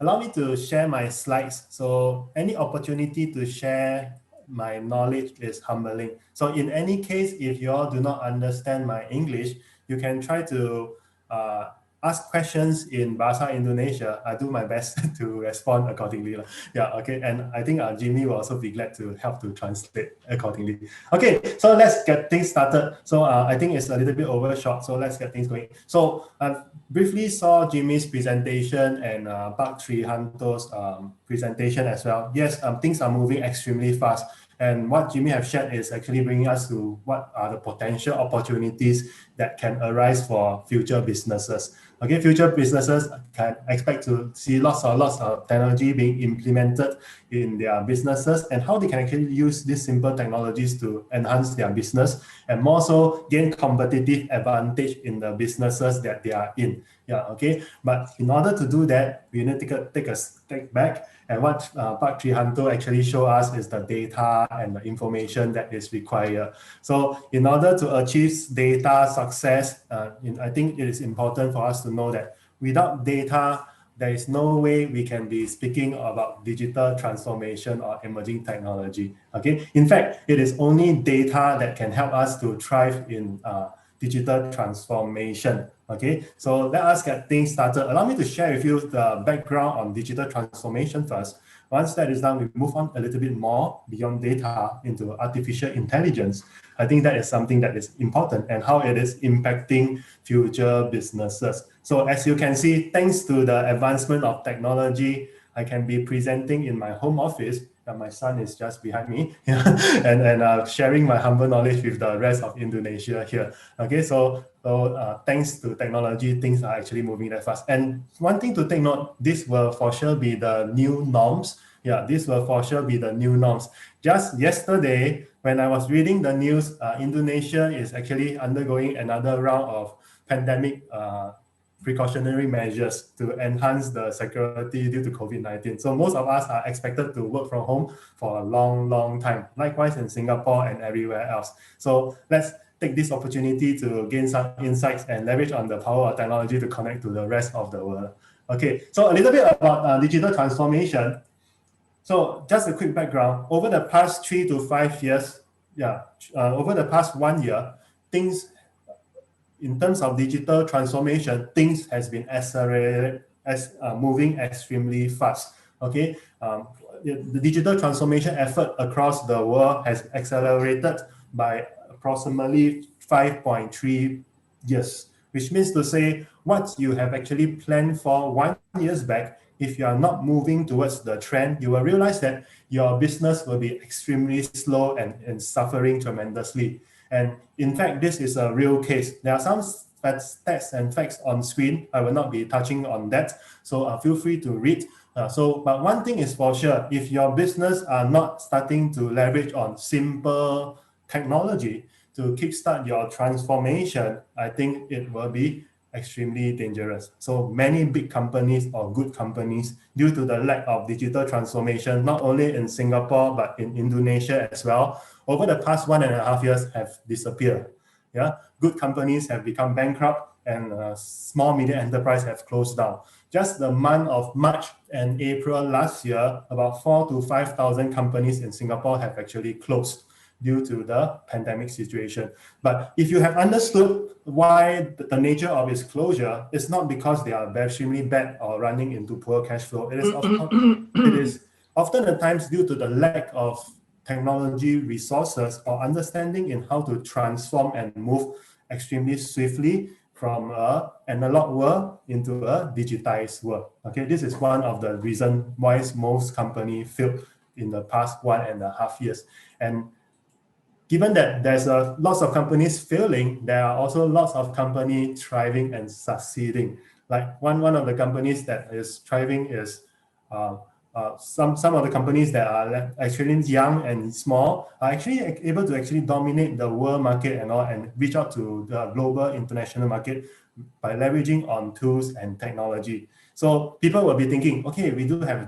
allow me to share my slides. So any opportunity to share my knowledge is humbling. So in any case, if you all do not understand my English, you can try to ask questions in Bahasa Indonesia. I do my best to respond accordingly. Yeah, okay. And I think Jimmy will also be glad to help to translate accordingly. Okay, so let's get things started. So I think it's a little bit overshot, so let's get things going. So I briefly saw Jimmy's presentation and Park Trihanto's presentation as well. Yes, things are moving extremely fast. And what Jimmy have shared is actually bringing us to what are the potential opportunities that can arise for future businesses. Okay, future businesses can expect to see lots of technology being implemented in their businesses and how they can actually use these simple technologies to enhance their business and more so gain competitive advantage in the businesses that they are in. Yeah, okay. But in order to do that, we need to take a step back. And what Park Trihanto actually show us is the data and the information that is required. So in order to achieve data success, I think it is important for us to know that without data, there is no way we can be speaking about digital transformation or emerging technology. Okay. In fact, it is only data that can help us to thrive in digital transformation. Okay, so let us get things started. Allow me to share with you the background on digital transformation first. Once that is done, we move on a little bit more beyond data into artificial intelligence. I think that is something that is important and how it is impacting future businesses. So as you can see, thanks to the advancement of technology, I can be presenting in my home office. My son is just behind me and sharing my humble knowledge with the rest of Indonesia here. Okay, so thanks to technology, things are actually moving that fast. And one thing to take note, this will for sure be the new norms. Yeah, this will for sure be the new norms. Just yesterday, when I was reading the news, Indonesia is actually undergoing another round of pandemic precautionary measures to enhance the security due to COVID-19. So most of us are expected to work from home for a long time. Likewise in Singapore and everywhere else. So let's take this opportunity to gain some insights and leverage on the power of technology to connect to the rest of the world. Okay, so a little bit about digital transformation. So just a quick background. Over the past 3 to 5 years, over the past 1 year, things in terms of digital transformation, things has been accelerated moving extremely fast. Okay, the digital transformation effort across the world has accelerated by approximately 5.3 years, which means to say what you have actually planned for 1 year back, if you are not moving towards the trend, you will realize that your business will be extremely slow and suffering tremendously. And in fact, this is a real case. There are some stats and facts on screen. I will not be touching on that. So feel free to read. But one thing is for sure, if your business are not starting to leverage on simple technology to kickstart your transformation, I think it will be extremely dangerous. So many big companies or good companies, due to the lack of digital transformation, not only in Singapore, but in Indonesia as well, over the past 1.5 years have disappeared. Yeah, good companies have become bankrupt and small medium enterprise have closed down. Just the month of March and April last year, about 4,000 to 5,000 companies in Singapore have actually closed due to the pandemic situation. But if you have understood why the nature of its closure, it's not because they are extremely bad or running into poor cash flow. It is often at times due to the lack of technology resources or understanding in how to transform and move extremely swiftly from an analog world into a digitized world. Okay, this is one of the reasons why most companies failed in the past 1.5 years. And given that there's lots of companies failing, there are also lots of companies thriving and succeeding. Like one of the companies that is thriving is some of the companies that are actually young and small are actually able to actually dominate the world market and all and reach out to the global international market by leveraging on tools and technology. So people will be thinking, okay, we do have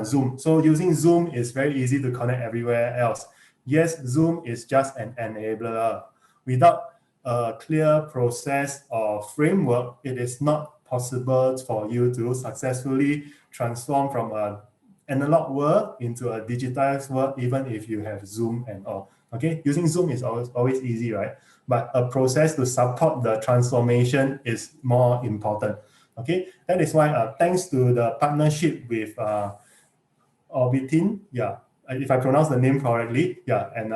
Zoom. So using Zoom is very easy to connect everywhere else. Yes, Zoom is just an enabler. Without a clear process or framework, it is not possible for you to successfully transform from a analog world into a digitized world, even if you have Zoom and all. Okay, using Zoom is always easy, right? But a process to support the transformation is more important. Okay, that is why thanks to the partnership with Orbitin, yeah, if I pronounce the name correctly, yeah, and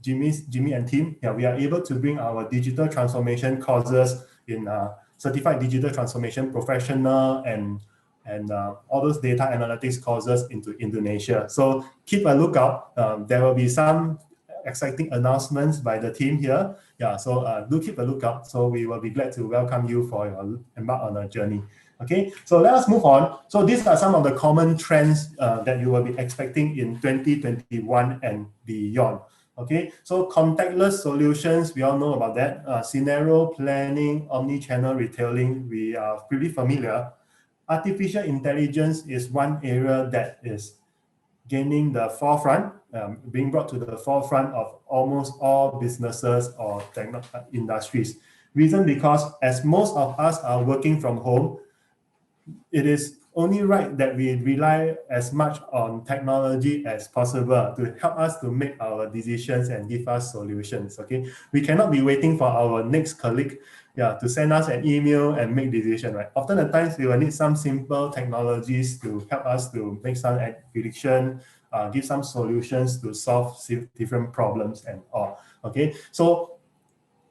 Jimmy and team, yeah, we are able to bring our digital transformation courses in certified digital transformation professional and all those data analytics courses into Indonesia. So keep a lookout. There will be some exciting announcements by the team here. Yeah, so do keep a lookout. So we will be glad to welcome you for your embark on a journey. Okay, so let us move on. So these are some of the common trends that you will be expecting in 2021 and beyond. Okay, so contactless solutions, we all know about that. Scenario planning, omni-channel retailing, we are pretty familiar. Artificial intelligence is one area that is gaining the forefront, being brought to the forefront of almost all businesses or industries. Reason because as most of us are working from home, it is only right that we rely as much on technology as possible to help us to make our decisions and give us solutions. Okay, we cannot be waiting for our next colleague, yeah, to send us an email and make decision. Right? Often the times we will need some simple technologies to help us to make some prediction, give some solutions to solve different problems and all. Okay, so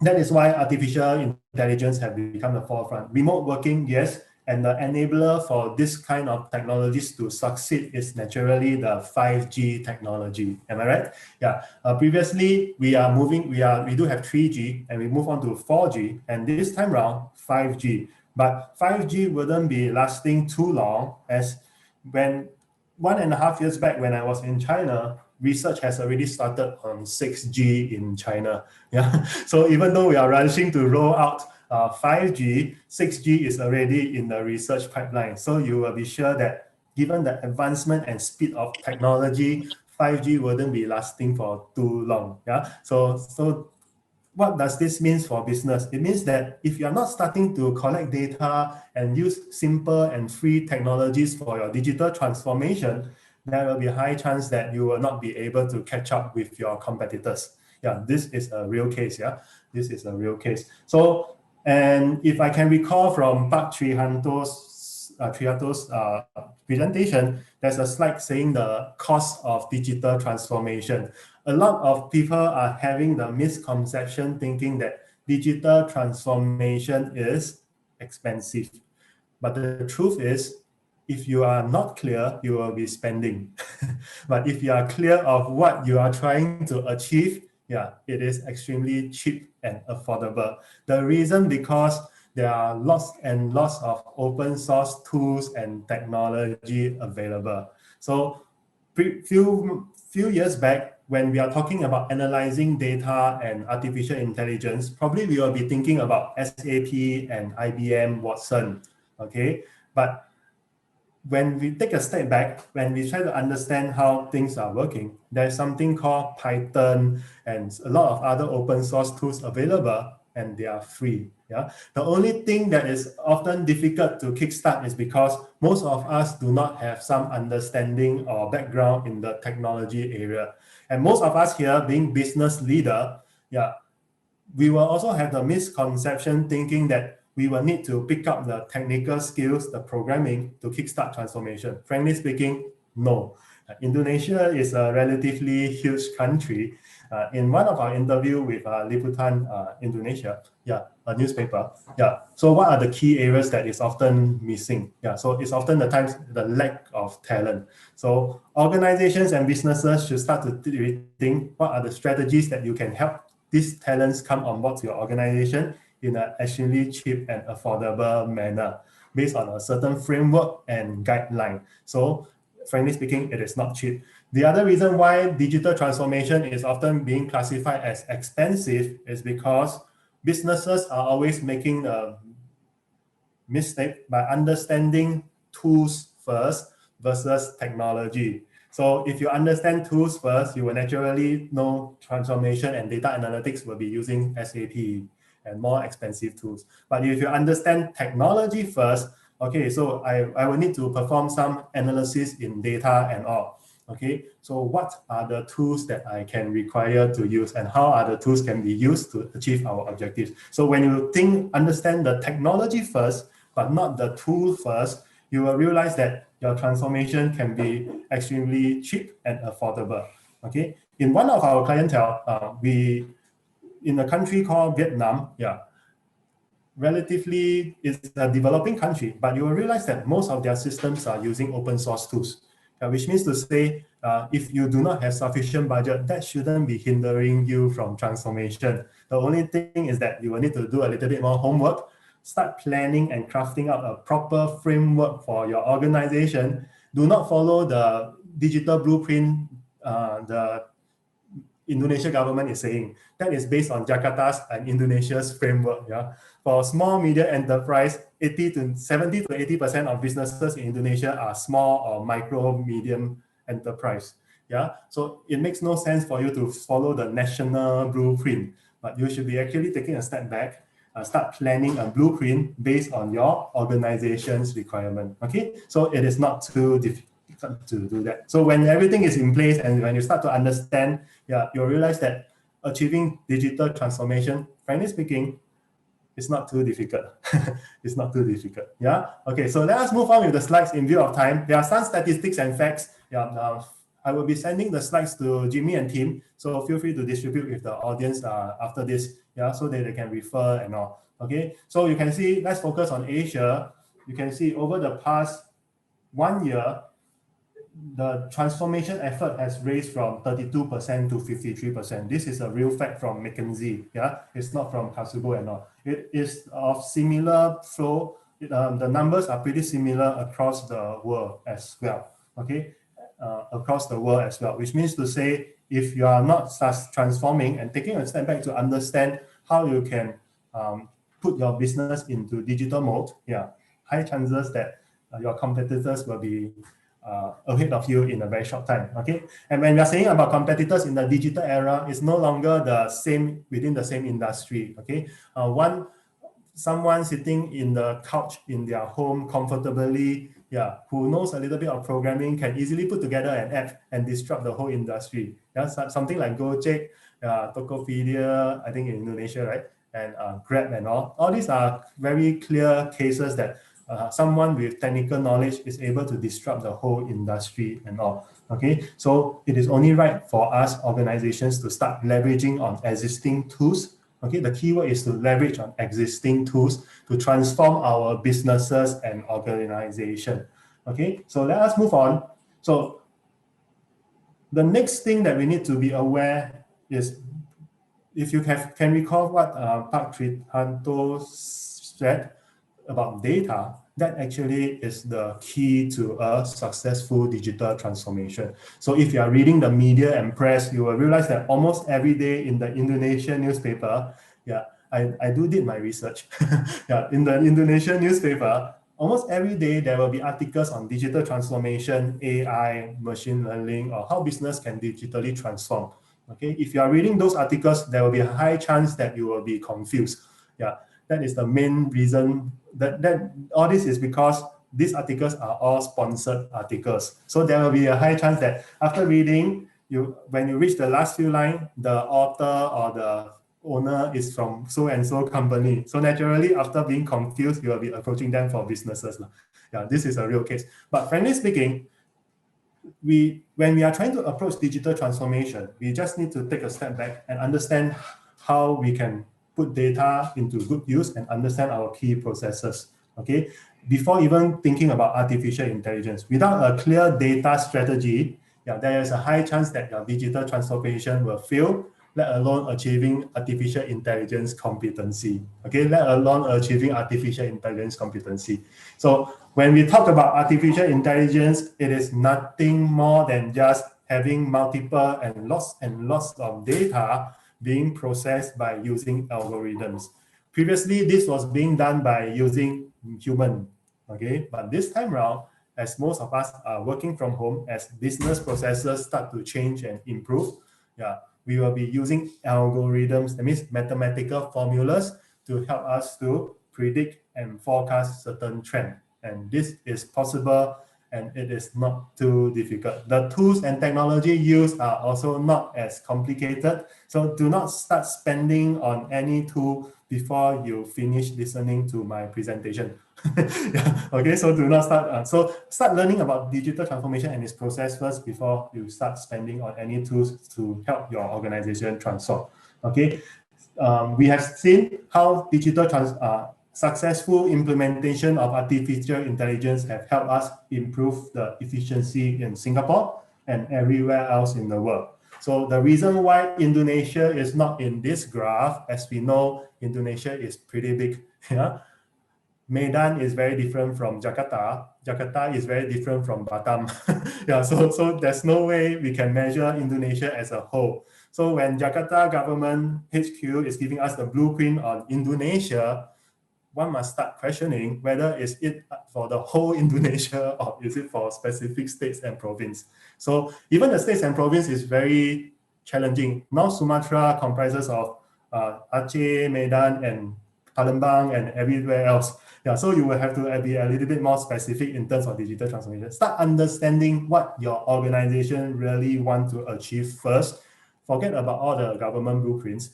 that is why artificial intelligence have become the forefront. Remote working, yes, and the enabler for this kind of technologies to succeed is naturally the 5G technology. Am I right? Yeah. Previously, we do have 3G and we move on to 4G, and this time around 5G. But 5G wouldn't be lasting too long, as when 1.5 years back when I was in China, research has already started on 6G in China. Yeah. So even though we are rushing to roll out 5G, 6G is already in the research pipeline. So you will be sure that given the advancement and speed of technology, 5G wouldn't be lasting for too long. Yeah. So what does this mean for business? It means that if you're not starting to collect data and use simple and free technologies for your digital transformation, there will be a high chance that you will not be able to catch up with your competitors. Yeah, this is a real case. Yeah, this is a real case. So, and if I can recall from Park Trihanto's presentation, there's a slide saying the cost of digital transformation. A lot of people are having the misconception thinking that digital transformation is expensive. But the truth is, if you are not clear, you will be spending. But if you are clear of what you are trying to achieve, yeah, it is extremely cheap and affordable. The reason because there are lots and lots of open source tools and technology available. So few years back, when we are talking about analyzing data and artificial intelligence, probably we will be thinking about SAP and IBM Watson, okay? But when we take a step back, when we try to understand how things are working, there's something called Python and a lot of other open source tools available, and they are free. Yeah. The only thing that is often difficult to kickstart is because most of us do not have some understanding or background in the technology area. And most of us here being business leader, yeah, we will also have the misconception thinking that we will need to pick up the technical skills, the programming to kickstart transformation. Frankly speaking, no. Indonesia is a relatively huge country. In one of our interview with Liputan Indonesia, yeah, a newspaper, yeah. So what are the key areas that is often missing? Yeah, so it's often the times the lack of talent. So organizations and businesses should start to rethink what are the strategies that you can help these talents come on board to your organization in an extremely cheap and affordable manner based on a certain framework and guideline. So frankly speaking, it is not cheap. The other reason why digital transformation is often being classified as expensive is because businesses are always making a mistake by understanding tools first versus technology. So if you understand tools first, you will naturally know transformation and data analytics will be using SAP and more expensive tools. But if you understand technology first, Okay, so I will need to perform some analysis in data and all. Okay, so what are the tools that I can require to use, and how are the tools can be used to achieve our objectives? So when you understand the technology first, but not the tool first, you will realize that your transformation can be extremely cheap and affordable. Okay, in one of our clientele, in a country called Vietnam, relatively it's a developing country, but you will realize that most of their systems are using open source tools, which means to say, if you do not have sufficient budget, that shouldn't be hindering you from transformation. The only thing is that you will need to do a little bit more homework, start planning and crafting out a proper framework for your organization. Do not follow the digital blueprint the Indonesia government is saying. That is based on Jakarta's and Indonesia's framework. For small medium enterprise, 70 to 80% of businesses in Indonesia are small or micro medium enterprise. So it makes no sense for you to follow the national blueprint, but you should be actually taking a step back, start planning a blueprint based on your organization's requirement. Okay, so it is not too difficult to do that. So when everything is in place and when you start to understand, you'll realize that achieving digital transformation, frankly speaking, it's not too difficult. It's not too difficult. Okay, so let us move on with the slides in view of time. There are some statistics and facts. I will be sending the slides to Jimmy and Tim, so feel free to distribute with the audience after this, so that they can refer and all. Okay, so you can see, let's focus on Asia. You can see over the past 1 year, the transformation effort has raised from 32% to 53%. This is a real fact from McKinsey. It's not from Casugol and all. It is of similar flow. The numbers are pretty similar across the world as well. Okay, across the world as well, which means to say, if you are not transforming and taking a step back to understand how you can put your business into digital mode, high chances that your competitors will be ahead of you in a very short time. Okay, and when we are saying about competitors in the digital era, it's no longer the same within the same industry. Okay, someone sitting in the couch in their home comfortably, who knows a little bit of programming, can easily put together an app and disrupt the whole industry. Something like Gojek, Tokopedia, I think in Indonesia, right, and Grab and all these are very clear cases that someone with technical knowledge is able to disrupt the whole industry and all. Okay, so it is only right for us organizations to start leveraging on existing tools. Okay, the keyword is to leverage on existing tools to transform our businesses and organization. Okay, so let us move on. So the next thing that we need to be aware is, if you can recall what Park Trihanto said about data, that actually is the key to a successful digital transformation. So if you are reading the media and press, you will realize that almost every day in the Indonesian newspaper, I did my research. In the Indonesian newspaper, almost every day there will be articles on digital transformation, AI, machine learning, or how business can digitally transform. Okay, if you are reading those articles, there will be a high chance that you will be confused. That is the main reason that all this is, because these articles are all sponsored articles. So there will be a high chance that after reading, when you reach the last few lines, the author or the owner is from so and so company. So naturally, after being confused, you will be approaching them for businesses. This is a real case. But frankly speaking, when we are trying to approach digital transformation, we just need to take a step back and understand how we can put data into good use and understand our key processes. Okay, before even thinking about artificial intelligence, without a clear data strategy, there is a high chance that your digital transformation will fail, let alone achieving artificial intelligence competency. Okay, let alone achieving artificial intelligence competency. So when we talk about artificial intelligence, it is nothing more than just having multiple and lots of data being processed by using algorithms. Previously, this was being done by using human. Okay, but this time around, as most of us are working from home, as business processes start to change and improve, we will be using algorithms, that means mathematical formulas, to help us to predict and forecast certain trend. And this is possible, and it is not too difficult. The tools and technology used are also not as complicated. So do not start spending on any tool before you finish listening to my presentation. Yeah, okay, so do not start. So start learning about digital transformation and its process first before you start spending on any tools to help your organization transform. Okay, we have seen how successful implementation of artificial intelligence have helped us improve the efficiency in Singapore and everywhere else in the world. So the reason why Indonesia is not in this graph, as we know, Indonesia is pretty big. Yeah? Medan is very different from Jakarta. Jakarta is very different from Batam. Yeah, so there's no way we can measure Indonesia as a whole. So when Jakarta government HQ is giving us the blueprint on Indonesia, one must start questioning whether is it for the whole Indonesia or is it for specific states and province. So even the states and province is very challenging. Now Sumatra comprises of Aceh, Medan, and Palembang, and everywhere else. Yeah, so you will have to be a little bit more specific in terms of digital transformation. Start understanding what your organization really want to achieve first. Forget about all the government blueprints.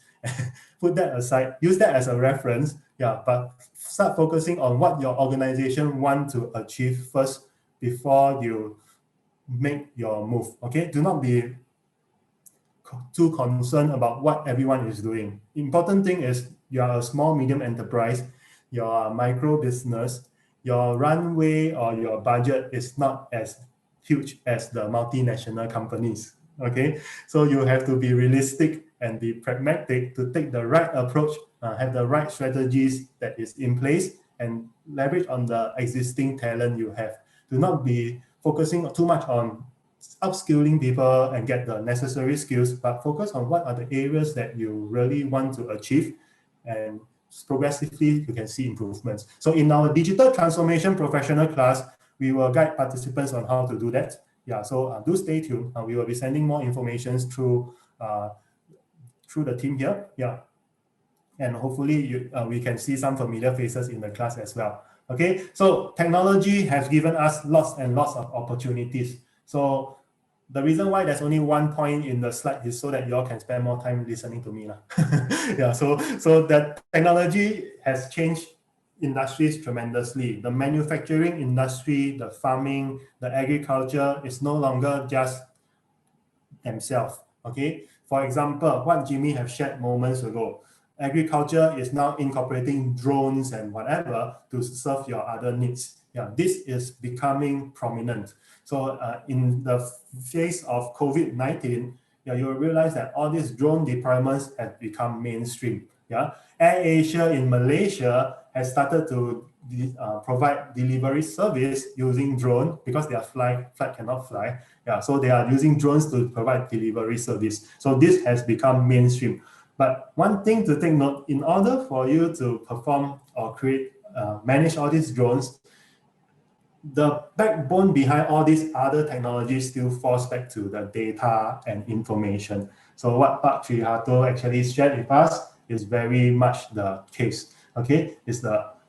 Put that aside. Use that as a reference. Yeah, but start focusing on what your organization want to achieve first before you make your move. Okay, do not be too concerned about what everyone is doing. Important thing is you are a small, medium enterprise, your micro business, your runway or your budget is not as huge as the multinational companies. Okay, so you have to be realistic and be pragmatic to take the right approach, have the right strategies that is in place, and leverage on the existing talent you have. Do not be focusing too much on upskilling people and get the necessary skills, but focus on what are the areas that you really want to achieve, and progressively you can see improvements. So in our digital transformation professional class, we will guide participants on how to do that. Yeah, so do stay tuned. We will be sending more information through the team here. Yeah, and hopefully we can see some familiar faces in the class as well. Okay, so technology has given us lots and lots of opportunities. So the reason why there's only one point in the slide is so that you all can spend more time listening to me. Yeah, so that technology has changed industries tremendously. The manufacturing industry, the farming, the agriculture is no longer just themselves. Okay, for example, what Jimmy have shared moments ago, agriculture is now incorporating drones and whatever to serve your other needs. Yeah, this is becoming prominent. So in the face of COVID-19, yeah, you will realize that all these drone deployments have become mainstream. Yeah, AirAsia in Malaysia has started to provide delivery service using drone because their flight cannot fly. Yeah, so they are using drones to provide delivery service. So this has become mainstream. But one thing to take note, in order for you to perform or create, manage all these drones, the backbone behind all these other technologies still falls back to the data and information. So what Pak Triharto actually shared with us is very much the case. Okay,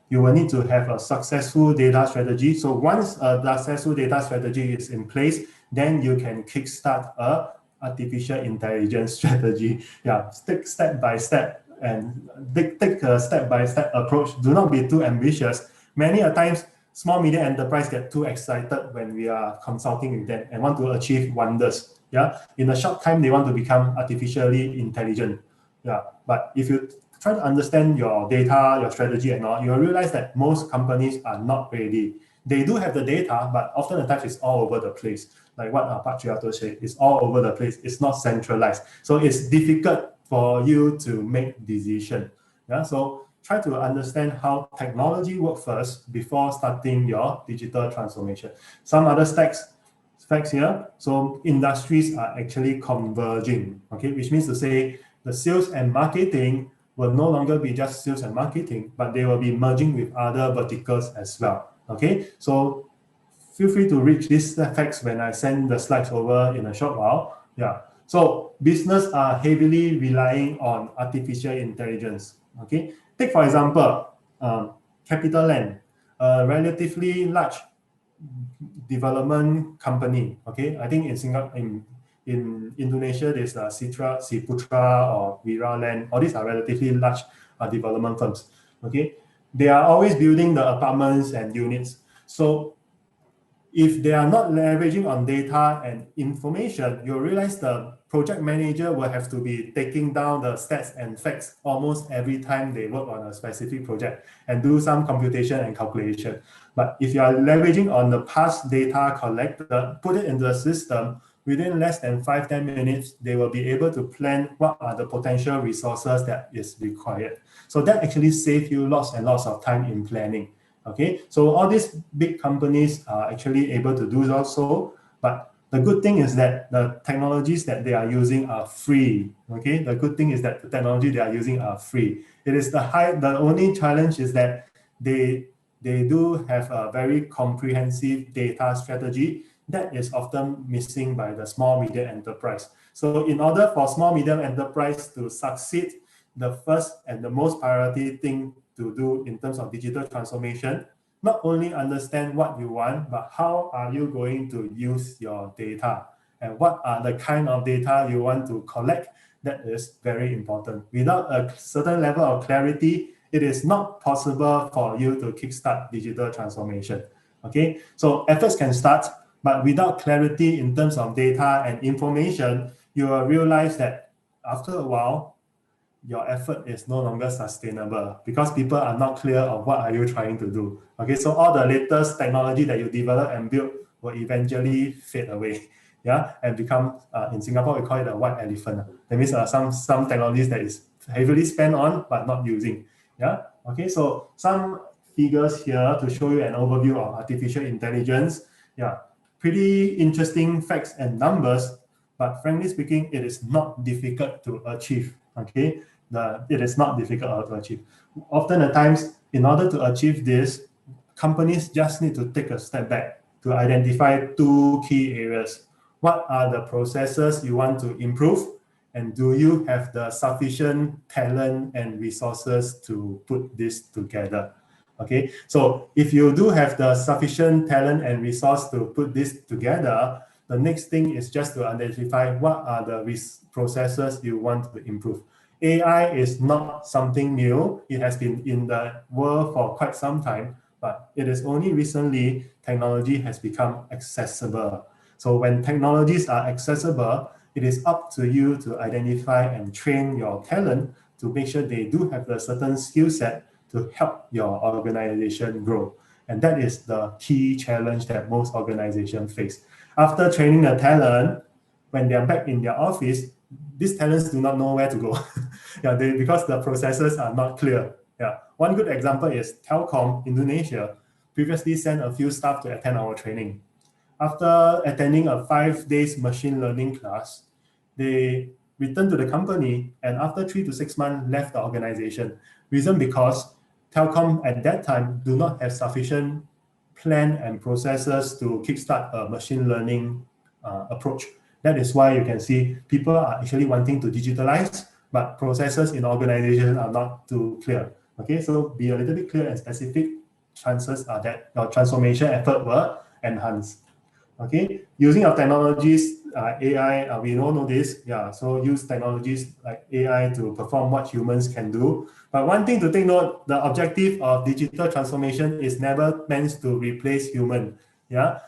you will need to have a successful data strategy. So once a successful data strategy is in place, then you can kickstart a artificial intelligence strategy. Yeah, take step by step and take a step-by-step approach. Do not be too ambitious. Many a times, small medium enterprise get too excited when we are consulting with them and want to achieve wonders. Yeah, in a short time they want to become artificially intelligent. Yeah, but if you try to understand your data, your strategy, and all, you'll realize that most companies are not ready. They do have the data, but often the time it's all over the place. Like what Pak Triharto said, it's all over the place. It's not centralized, so it's difficult for you to make decision. Yeah, so try to understand how technology works first before starting your digital transformation. Some other facts here. So industries are actually converging, okay, which means to say the sales and marketing will no longer be just sales and marketing, but they will be merging with other verticals as well. Okay, so feel free to reach these facts when I send the slides over in a short while. Yeah, so business are heavily relying on artificial intelligence. Okay, take for example, CapitaLand. a relatively large development company. Okay, I think in Singapore, in Indonesia, there's Citra, Ciputra, or Viraland. All these are relatively large development firms. Okay, they are always building the apartments and units. So if they are not leveraging on data and information, you'll realize the project manager will have to be taking down the stats and facts almost every time they work on a specific project and do some computation and calculation. But if you are leveraging on the past data collected, put it into the system, within less than 5-10 minutes, they will be able to plan what are the potential resources that is required. So that actually saves you lots and lots of time in planning. Okay, so all these big companies are actually able to do also, but the good thing is that the technologies that they are using are free. Okay, the good thing is that the technology they are using are free. It is the only challenge is that they do have a very comprehensive data strategy that is often missing by the small medium enterprise. So in order for small medium enterprise to succeed, the first and the most priority thing to do in terms of digital transformation, not only understand what you want, but how are you going to use your data and what are the kind of data you want to collect. That is very important. Without a certain level of clarity, it is not possible for you to kickstart digital transformation. Okay, so efforts can start, but without clarity in terms of data and information, you will realize that after a while, your effort is no longer sustainable because people are not clear of what are you trying to do. Okay, so all the latest technology that you develop and build will eventually fade away, yeah, and become, in Singapore, we call it a white elephant. That means some technologies that is heavily spent on but not using, yeah. Okay, so some figures here to show you an overview of artificial intelligence. Yeah, pretty interesting facts and numbers, but frankly speaking, it is not difficult to achieve. Okay, it is not difficult to achieve. Often at times, in order to achieve this, companies just need to take a step back to identify two key areas. What are the processes you want to improve? And do you have the sufficient talent and resources to put this together? Okay, so if you do have the sufficient talent and resource to put this together, the next thing is just to identify what are the processes you want to improve. AI is not something new. It has been in the world for quite some time, but it is only recently technology has become accessible. So when technologies are accessible, it is up to you to identify and train your talent to make sure they do have a certain skill set to help your organization grow. And that is the key challenge that most organizations face. After training the talent, when they are back in their office, these talents do not know where to go. Yeah, because the processes are not clear. Yeah, one good example is Telkom Indonesia previously sent a few staff to attend our training. After attending a 5 days machine learning class, they returned to the company and after 3 to 6 months left the organization. Reason because Telkom at that time do not have sufficient plan and processes to kickstart a machine learning approach. That is why you can see people are actually wanting to digitalize, but processes in organizations are not too clear. Okay, so be a little bit clear and specific. Chances are that your transformation effort will enhance. Okay, using of technologies, AI, we all know this. Yeah, so use technologies like AI to perform what humans can do. But one thing to take note, the objective of digital transformation is never meant to replace human. Yeah,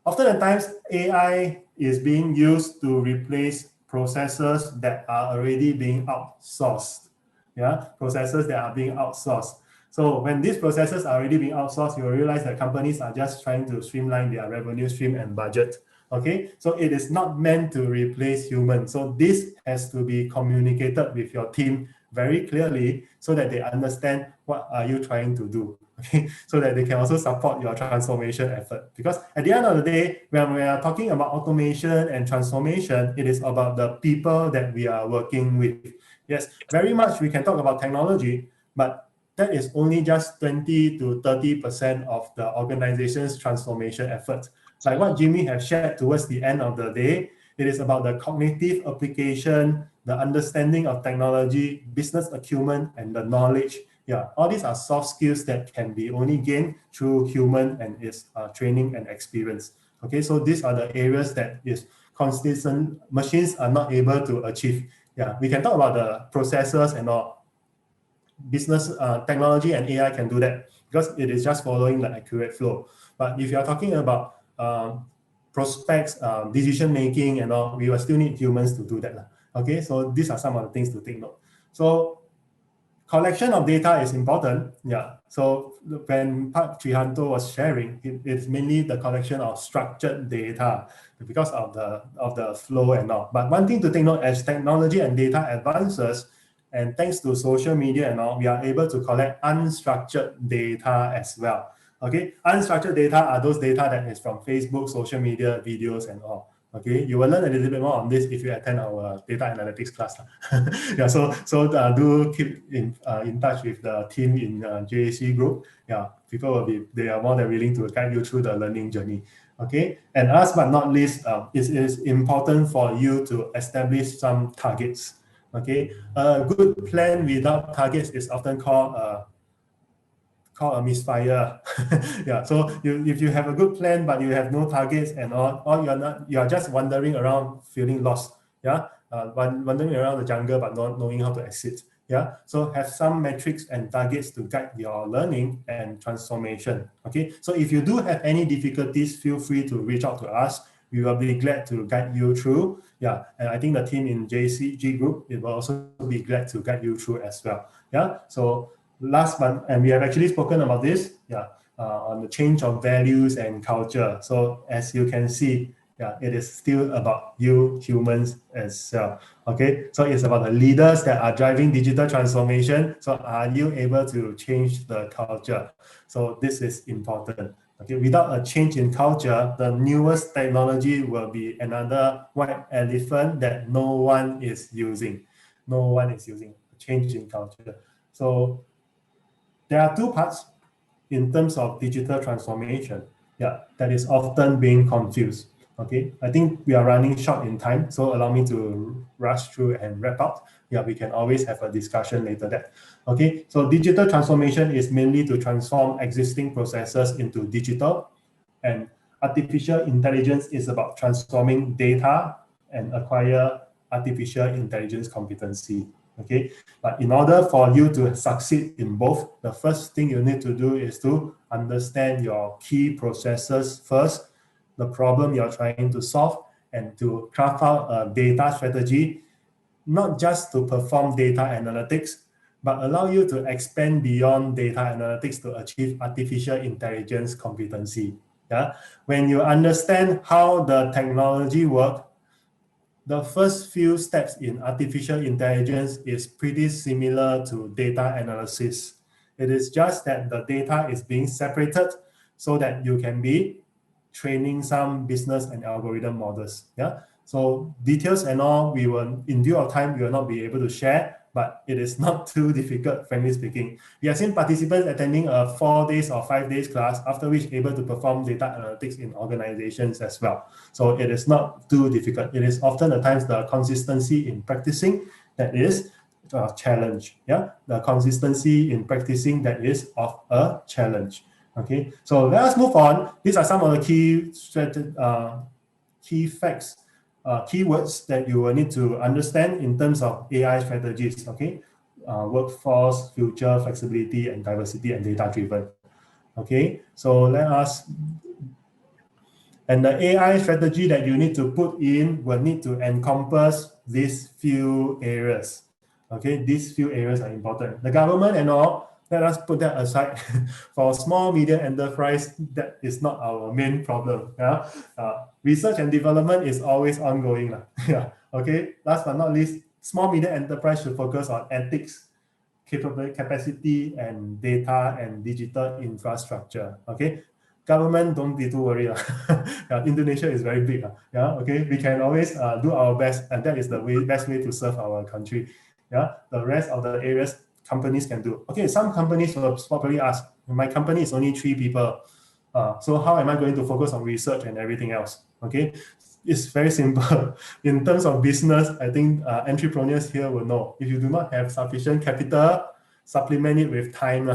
often at times AI is being used to replace processes that are already being outsourced. Yeah, processes that are being outsourced. So when these processes are already being outsourced, you will realize that companies are just trying to streamline their revenue stream and budget. Okay, so it is not meant to replace humans. So this has to be communicated with your team very clearly so that they understand what are you trying to do. Okay, so that they can also support your transformation effort. Because at the end of the day, when we are talking about automation and transformation, it is about the people that we are working with. Yes, very much we can talk about technology, but that is only just 20 to 30% of the organization's transformation efforts. Like what Jimmy has shared towards the end of the day, it is about the cognitive application, the understanding of technology, business acumen, and the knowledge Yeah, all these are soft skills that can be only gained through human and its training and experience. Okay, so these are the areas that is consistent machines are not able to achieve. Yeah, we can talk about the processors and all. Business technology and AI can do that because it is just following the accurate flow. But if you are talking about prospects, decision making and all, we will still need humans to do that. Okay, so these are some of the things to take note. So collection of data is important. Yeah. So when Pak Trihanto was sharing, it's mainly the collection of structured data because of the flow and all. But one thing to take note, as technology and data advances, and thanks to social media and all, we are able to collect unstructured data as well. Okay, unstructured data are those data that is from Facebook, social media, videos, and all. Okay, you will learn a little bit more on this if you attend our data analytics class. Yeah, so do keep in touch with the team in JAC group. Yeah, people they are more than willing to guide you through the learning journey. Okay, and last but not least, it is important for you to establish some targets. Okay, a good plan without targets is often called a misfire. Yeah, so if you have a good plan but you have no targets and all you are just wandering around feeling lost. Yeah, wandering around the jungle but not knowing how to exit. Yeah, so have some metrics and targets to guide your learning and transformation. Okay, so if you do have any difficulties, feel free to reach out to us. We will be glad to guide you through. Yeah, and I think the team in JCG group, it will also be glad to guide you through as well. Yeah, so last month, and we have actually spoken about this, on the change of values and culture. So as you can see, it is still about you humans as well. Okay, so it's about the leaders that are driving digital transformation. So are you able to change the culture? So this is important. Okay, without a change in culture, the newest technology will be another white elephant that no one is using. No one is using. Change in culture. So there are two parts in terms of digital transformation, that is often being confused. Okay, I think we are running short in time, so allow me to rush through and wrap up. Yeah, we can always have a discussion later that. Okay, so digital transformation is mainly to transform existing processes into digital, and artificial intelligence is about transforming data and acquire artificial intelligence competency. Okay, but in order for you to succeed in both, the first thing you need to do is to understand your key processes first, the problem you're trying to solve, and to craft out a data strategy, not just to perform data analytics, but allow you to expand beyond data analytics to achieve artificial intelligence competency. Yeah, when you understand how the technology works, the first few steps in artificial intelligence is pretty similar to data analysis. It is just that the data is being separated so that you can be training some business and algorithm models. Yeah. So details and all, we will, in due of time, we will not be able to share, but it is not too difficult, frankly speaking. We have seen participants attending a 4 days or 5 days class, after which able to perform data analytics in organizations as well. So it is not too difficult. It is often at times the consistency in practicing that is a challenge. Yeah, the consistency in practicing that is of a challenge. Okay, so let us move on. These are some of the key facts, keywords that you will need to understand in terms of AI strategies. Okay, workforce, future, flexibility, and diversity, and data-driven. Okay, so let us. And the AI strategy that you need to put in will need to encompass these few areas. Okay, these few areas are important. The government and all, let us put that aside. For small, medium enterprise, that is not our main problem. Yeah, research and development is always ongoing. Yeah. Okay. Last but not least, small, medium enterprise should focus on ethics, capacity, and data and digital infrastructure. Okay. Government, don't be too worried. Indonesia is very big. Yeah. Okay. We can always do our best, and that is the best way to serve our country. Yeah. The rest of the areas companies can do. Okay, some companies will probably ask, my company is only 3 people. So how am I going to focus on research and everything else? Okay, it's very simple. In terms of business, I think entrepreneurs here will know, if you do not have sufficient capital, supplement it with time.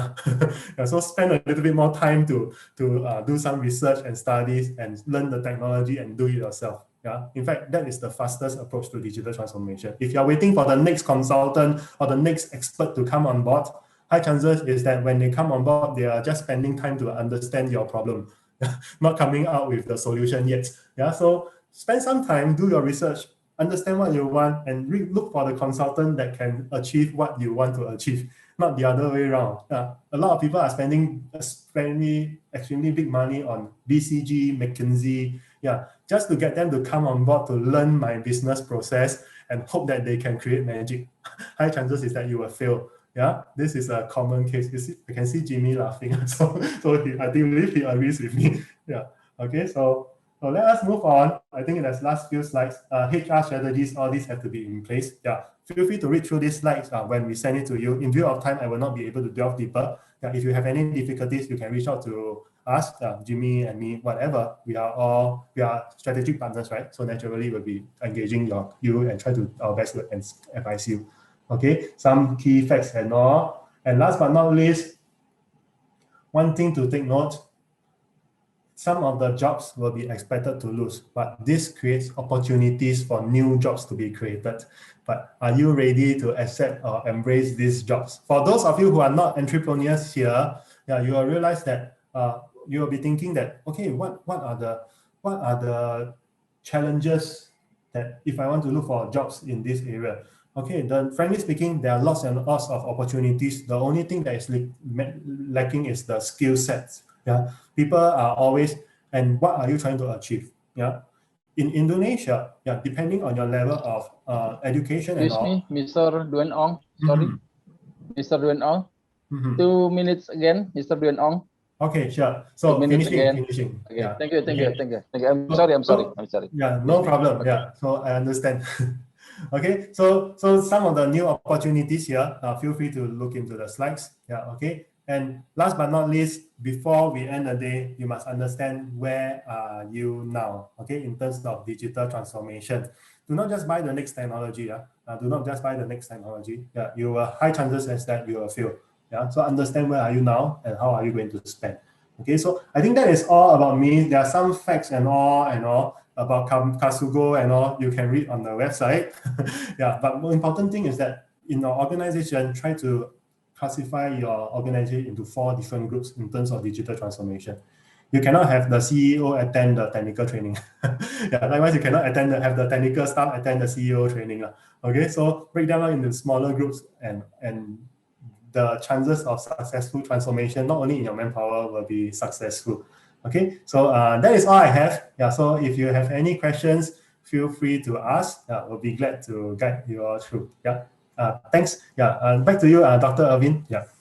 Yeah, so spend a little bit more time to do some research and studies and learn the technology and do it yourself. Yeah, in fact, that is the fastest approach to digital transformation. If you're waiting for the next consultant or the next expert to come on board, high chances is that when they come on board, they are just spending time to understand your problem, not coming out with the solution yet. Yeah, so spend some time, do your research, understand what you want, and look for the consultant that can achieve what you want to achieve, not the other way around. A lot of people are spending extremely big money on BCG, McKinsey, yeah, just to get them to come on board to learn my business process and hope that they can create magic. High chances is that you will fail. Yeah, this is a common case. You see, I can see Jimmy laughing. I believe he agrees with me. Yeah. Okay. So let us move on. I think in the last few slides, HR strategies, all these have to be in place. Yeah. Feel free to read through these slides when we send it to you. In view of time, I will not be able to delve deeper. Yeah, if you have any difficulties, you can reach out to us, Jimmy and me, whatever. We are strategic partners, right? So naturally, we'll be engaging you and try to our best to advise you. Okay, some key facts and all. And last but not least, one thing to take note, some of the jobs will be expected to lose, but this creates opportunities for new jobs to be created. But are you ready to accept or embrace these jobs? For those of you who are not entrepreneurs here, yeah, you will realize that you will be thinking that, okay, what are the challenges that if I want to look for jobs in this area? Okay, then frankly speaking, there are lots and lots of opportunities. The only thing that is lacking is the skill sets. Yeah, people are always, and what are you trying to achieve? Yeah, in Indonesia, yeah, depending on your level of education and all. Excuse me, Mr. Dwayne Ong. Sorry, Mr. Dwayne Ong. 2 minutes again, Mr. Dwayne Ong. Okay, sure. So finishing. Okay, Yeah. thank you. I'm sorry. Yeah, no problem. Okay. Yeah, so I understand. Okay, so some of the new opportunities here, feel free to look into the slides. Yeah, okay. And last but not least, before we end the day, you must understand where are you now, okay, in terms of digital transformation. Do not just buy the next technology. Do not just buy the next technology. Yeah, you will high chances as that you will fail. Yeah, so understand where are you now and how are you going to spend. Okay, so I think that is all about me. There are some facts and all about Casugol and all you can read on the website. Yeah, but more important thing is that in our organization, try to classify your organization into 4 different groups in terms of digital transformation. You cannot have the CEO attend the technical training. Yeah, likewise, you cannot have the technical staff attend the CEO training. Okay, so break them up into smaller groups and the chances of successful transformation, not only in your manpower, will be successful. Okay, so that is all I have. Yeah, so if you have any questions, feel free to ask. We'll be glad to guide you all through. Yeah, thanks. Yeah, back to you, Dr. Irvin. Yeah.